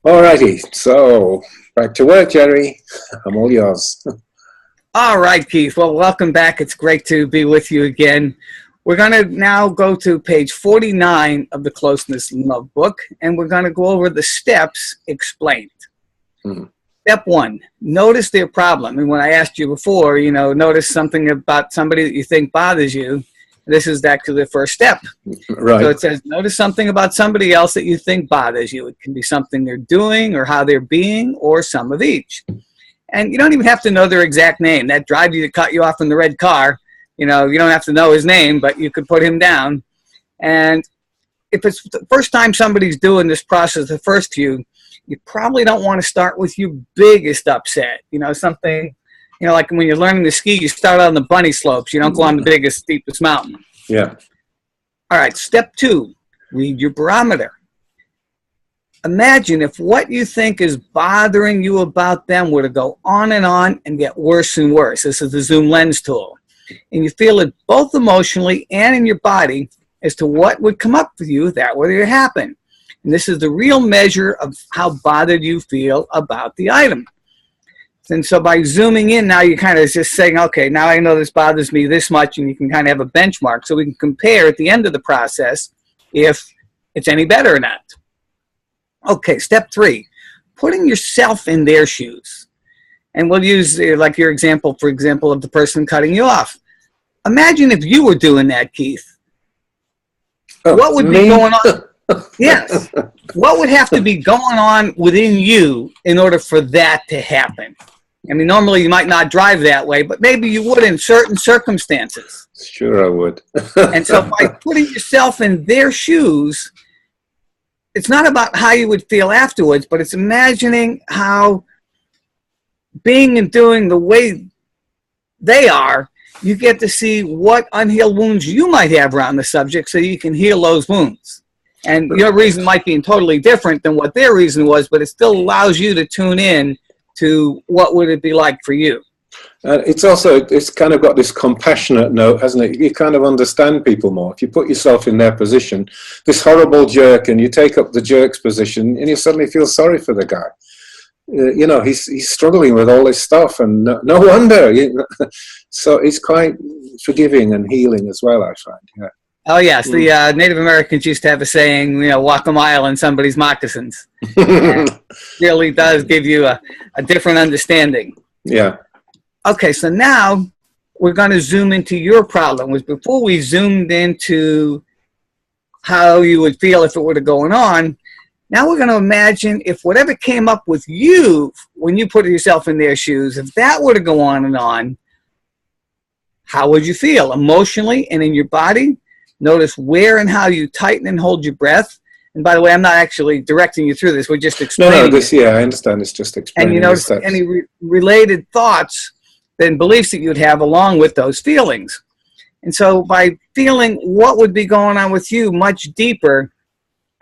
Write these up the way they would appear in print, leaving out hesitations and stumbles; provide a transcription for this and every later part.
Alrighty, so back to work, Jerry. I'm all yours. All right, Keith. Well, welcome back. It's great to be with you again. We're going to now go to page 49 of the Closeness Love book, and we're going to go over the steps explained. Hmm. Step 1, notice their problem. And when I asked you before, notice something about somebody that you think bothers you. This is actually the first step. Right. So it says, notice something about somebody else that you think bothers you. It can be something they're doing or how they're being or some of each. And you don't even have to know their exact name. That driver that cut you off in the red car, you don't have to know his name, but you could put him down. And if it's the first time somebody's doing this process, the first few, you probably don't want to start with your biggest upset. Something, like when you're learning to ski, you start on the bunny slopes. You don't go on the biggest, steepest mountain. Yeah. All right, step 2, read your barometer. Imagine if what you think is bothering you about them were to go on and get worse and worse. This is the zoom lens tool. And you feel it both emotionally and in your body as to what would come up for you if that were to happen. And this is the real measure of how bothered you feel about the item. And so by zooming in, now you're kind of just saying, okay, now I know this bothers me this much, and you can kind of have a benchmark so we can compare at the end of the process if it's any better or not. Okay, step 3, putting yourself in their shoes. And we'll use like your example, for example, of the person cutting you off. Imagine if you were doing that, Keith. What would be going on? Yes. What would have to be going on within you in order for that to happen? I mean, normally you might not drive that way, but maybe you would in certain circumstances. Sure I would. And so by putting yourself in their shoes, it's not about how you would feel afterwards, but it's imagining how being and doing the way they are, you get to see what unhealed wounds you might have around the subject so you can heal those wounds. And your reason might be totally different than what their reason was, but it still allows you to tune in to what would it be like for you. It's kind of got this compassionate note, hasn't it? You kind of understand people more. If you put yourself in their position, this horrible jerk, and you take up the jerk's position, and you suddenly feel sorry for the guy. He's struggling with all this stuff, and no wonder. So it's quite forgiving and healing as well, I find. Yeah. Oh, yes. The Native Americans used to have a saying, walk a mile in somebody's moccasins. Really does give you a different understanding. Yeah. Okay, so now we're going to zoom into your problem. Before we zoomed into how you would feel if it were to going on, now we're going to imagine if whatever came up with you when you put yourself in their shoes, if that were to go on, how would you feel emotionally and in your body? Notice where and how you tighten and hold your breath. And by the way, I'm not actually directing you through this. We're just explaining. I understand. It's just explaining. And you notice any related thoughts and beliefs that you'd have along with those feelings. And so by feeling what would be going on with you much deeper,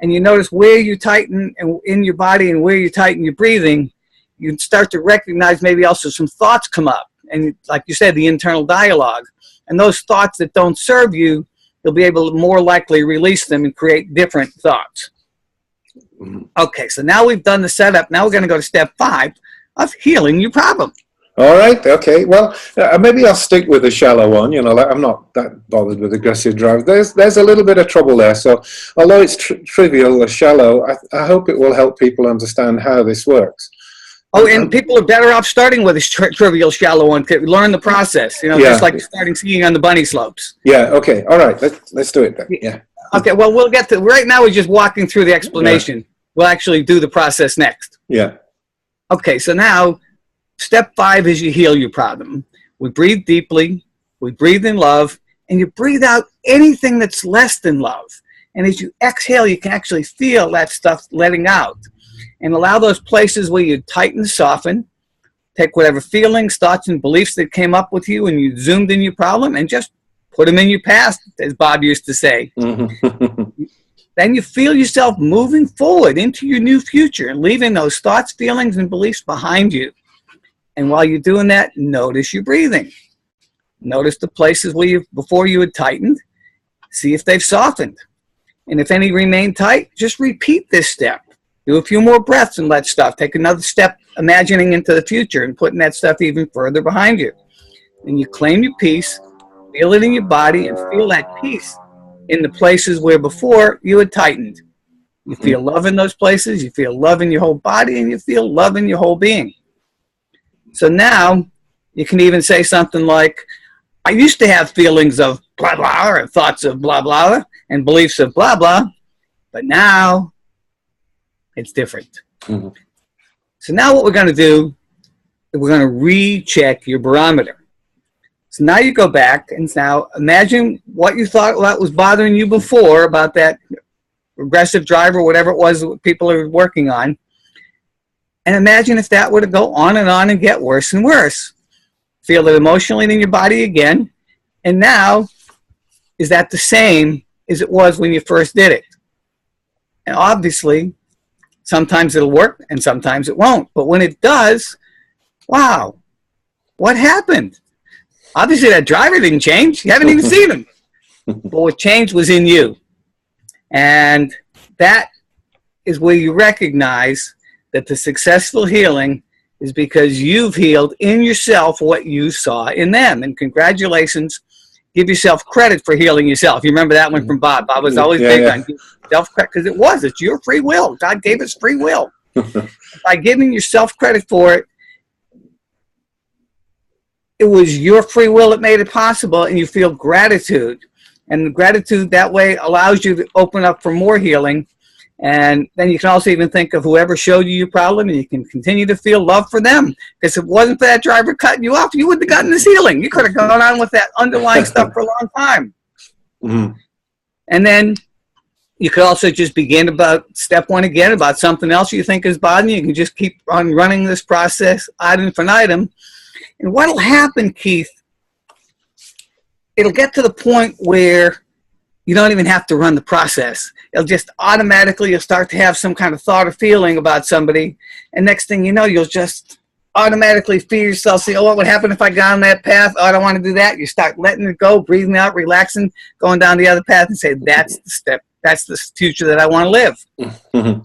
and you notice where you tighten in your body and where you tighten your breathing, you start to recognize maybe also some thoughts come up. And like you said, the internal dialogue. And those thoughts that don't serve you, you'll be able to more likely release them and create different thoughts. Okay, so now we've done the setup. Now we're going to go to step 5 of healing your problem. All right, okay. Well, maybe I'll stick with the shallow one. I'm not that bothered with aggressive drive. There's a little bit of trouble there. So although it's trivial or shallow, I hope it will help people understand how this works. Oh, and people are better off starting with a trivial, shallow one to learn the process. Just like starting skiing on the bunny slopes. Yeah. Okay. All right. Let's do it then. Yeah. Okay. Well, we'll get to. Right now, we're just walking through the explanation. Yeah. We'll actually do the process next. Yeah. Okay. So now, step 5 is you heal your problem. We breathe deeply. We breathe in love, and you breathe out anything that's less than love. And as you exhale, you can actually feel that stuff letting out. And allow those places where you tighten, soften, take whatever feelings, thoughts, and beliefs that came up with you and you zoomed in your problem and just put them in your past, as Bob used to say. Mm-hmm. Then you feel yourself moving forward into your new future and leaving those thoughts, feelings, and beliefs behind you. And while you're doing that, notice your breathing. Notice the places where before you had tightened. See if they've softened. And if any remain tight, just repeat this step. Do a few more breaths and let stuff. Take another step, imagining into the future and putting that stuff even further behind you. And you claim your peace, feel it in your body, and feel that peace in the places where before you had tightened. You feel love in those places, you feel love in your whole body, and you feel love in your whole being. So now you can even say something like, I used to have feelings of blah, blah, and thoughts of blah, blah, and beliefs of blah, blah, but now it's different. Mm-hmm. So now what we're going to do is we're going to recheck your barometer. So now you go back and now imagine what you thought that was bothering you before about that regressive drive or whatever it was that people are working on. And imagine if that were to go on and get worse and worse. Feel it emotionally in your body again. And now, is that the same as it was when you first did it? And obviously, sometimes it'll work and sometimes it won't. But when it does, wow, what happened? Obviously, that driver didn't change. You haven't even seen him. But what changed was in you. And that is where you recognize that the successful healing is because you've healed in yourself what you saw in them. And congratulations, give yourself credit for healing yourself. You remember that one from Bob. Bob was always big on self credit because it's your free will. God gave us free will. By giving yourself credit for it, it was your free will that made it possible, and you feel gratitude. And gratitude that way allows you to open up for more healing. And then you can also even think of whoever showed you your problem, and you can continue to feel love for them. Because if it wasn't for that driver cutting you off, you wouldn't have gotten this healing. You could have gone on with that underlying stuff for a long time. Mm-hmm. And then you could also just begin about step one again, about something else you think is bothering you. You can just keep on running this process ad infinitum. And what will happen, Keith, it'll get to the point where you don't even have to run the process. It'll just automatically, you'll start to have some kind of thought or feeling about somebody. And next thing you know, you'll just automatically feel yourself, say, oh, what would happen if I got on that path? Oh, I don't want to do that. You start letting it go, breathing out, relaxing, going down the other path and say, that's the step. That's the future that I want to live. Mm-hmm.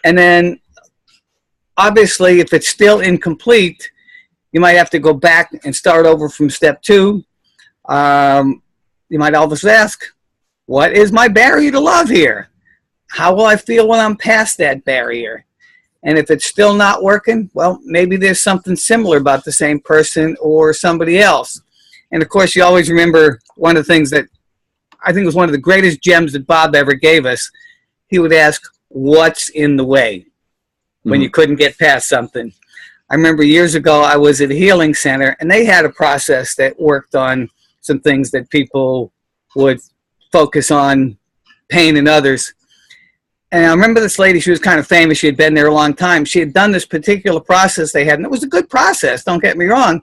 And then obviously, if it's still incomplete, you might have to go back and start over from step two. You might always ask, what is my barrier to love here? How will I feel when I'm past that barrier? And if it's still not working, well, maybe there's something similar about the same person or somebody else. And of course, you always remember one of the things that I think was one of the greatest gems that Bob ever gave us. He would ask, what's in the way when you couldn't get past something? I remember years ago, I was at a healing center, and they had a process that worked on some things that people would focus on, pain in others. And I remember this lady, she was kind of famous. She had been there a long time. She had done this particular process they had, and it was a good process, don't get me wrong,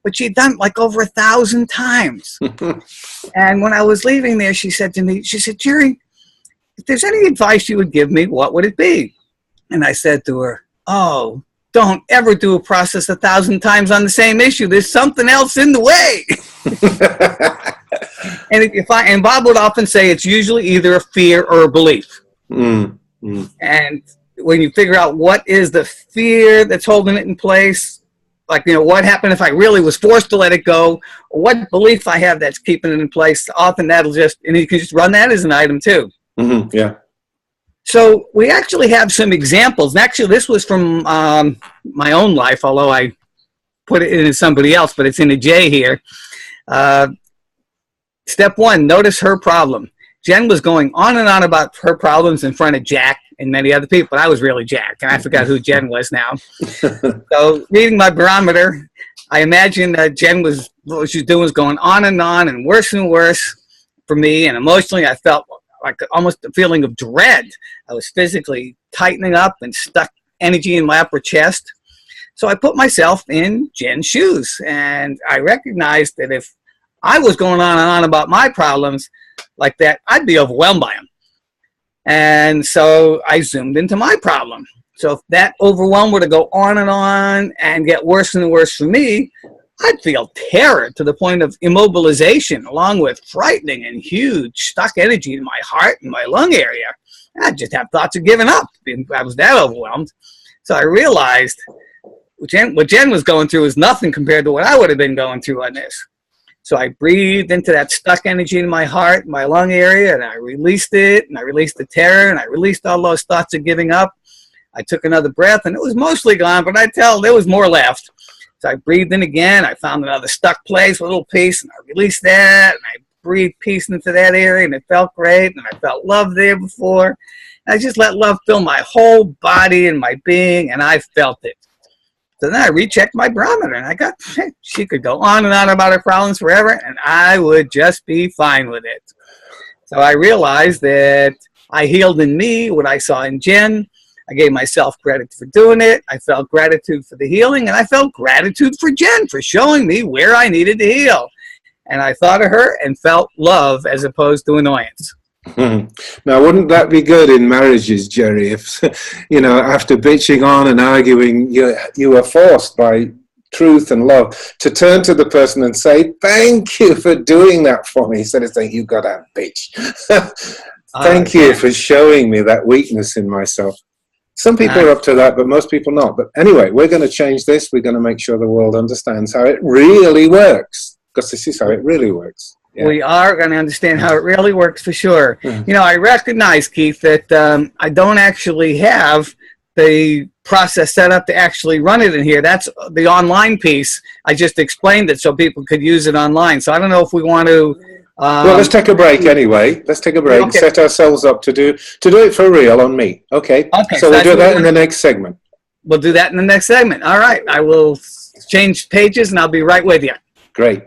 but she had done it like over 1,000 times. And when I was leaving there, she said to me, she said, Jerry, if there's any advice you would give me, what would it be? And I said to her, oh, don't ever do a process 1,000 times on the same issue. There's something else in the way. And if you find, and Bob would often say it's usually either a fear or a belief. And when you figure out what is the fear that's holding it in place, like, you know, what happened if I really was forced to let it go, or what belief I have that's keeping it in place, often that'll just, and you can just run that as an item too. Mm-hmm. Yeah. So we actually have some examples. And actually, this was from my own life, although I put it in somebody else, but it's in a J here. Step one, notice her problem. Jen was going on and on about her problems in front of Jack and many other people, but I was really Jack, and I forgot who Jen was now. So reading my barometer, I imagined that Jen was, what she was doing was going on and worse for me, and emotionally I felt like almost a feeling of dread. I was physically tightening up and stuck energy in my upper chest. So I put myself in Jen's shoes, and I recognized that if I was going on and on about my problems like that, I'd be overwhelmed by them. And so I zoomed into my problem. So if that overwhelm were to go on and get worse and worse for me, I'd feel terror to the point of immobilization, along with frightening and huge stuck energy in my heart and my lung area. I just have thoughts of giving up. I was that overwhelmed. So I realized what Jen was going through was nothing compared to what I would have been going through on this. So I breathed into that stuck energy in my heart, my lung area, and I released it, and I released the terror, and I released all those thoughts of giving up. I took another breath, and it was mostly gone, but I tell there was more left. So I breathed in again. I found another stuck place, a little piece, and I released that, and I breathed peace into that area, and it felt great, and I felt love there before. And I just let love fill my whole body and my being, and I felt it. So then I rechecked my barometer, and I got, she could go on and on about her problems forever, and I would just be fine with it. So I realized that I healed in me what I saw in Jen. I gave myself credit for doing it. I felt gratitude for the healing, and I felt gratitude for Jen for showing me where I needed to heal. And I thought of her and felt love as opposed to annoyance. Now, wouldn't that be good in marriages, Jerry? If, you know, after bitching on and arguing, you were forced by truth and love to turn to the person and say, thank you for doing that for me, instead of saying, you got a bitch. Thank you for showing me that weakness in myself. Some people are up to that, but most people not. But anyway, we're going to change this. We're going to make sure the world understands how it really works, because this is how it really works. Yeah. We are going to understand how it really works for sure. Mm. You know, I recognize, Keith, that I don't actually have the process set up to actually run it in here. That's the online piece. I just explained it so people could use it online. So I don't know if we want to... well, let's take a break anyway. Let's take a break. Okay. Set ourselves up to do it for real on me. Okay. So we'll do that in the next segment. We'll do that in the next segment. All right. I will change pages and I'll be right with you. Great.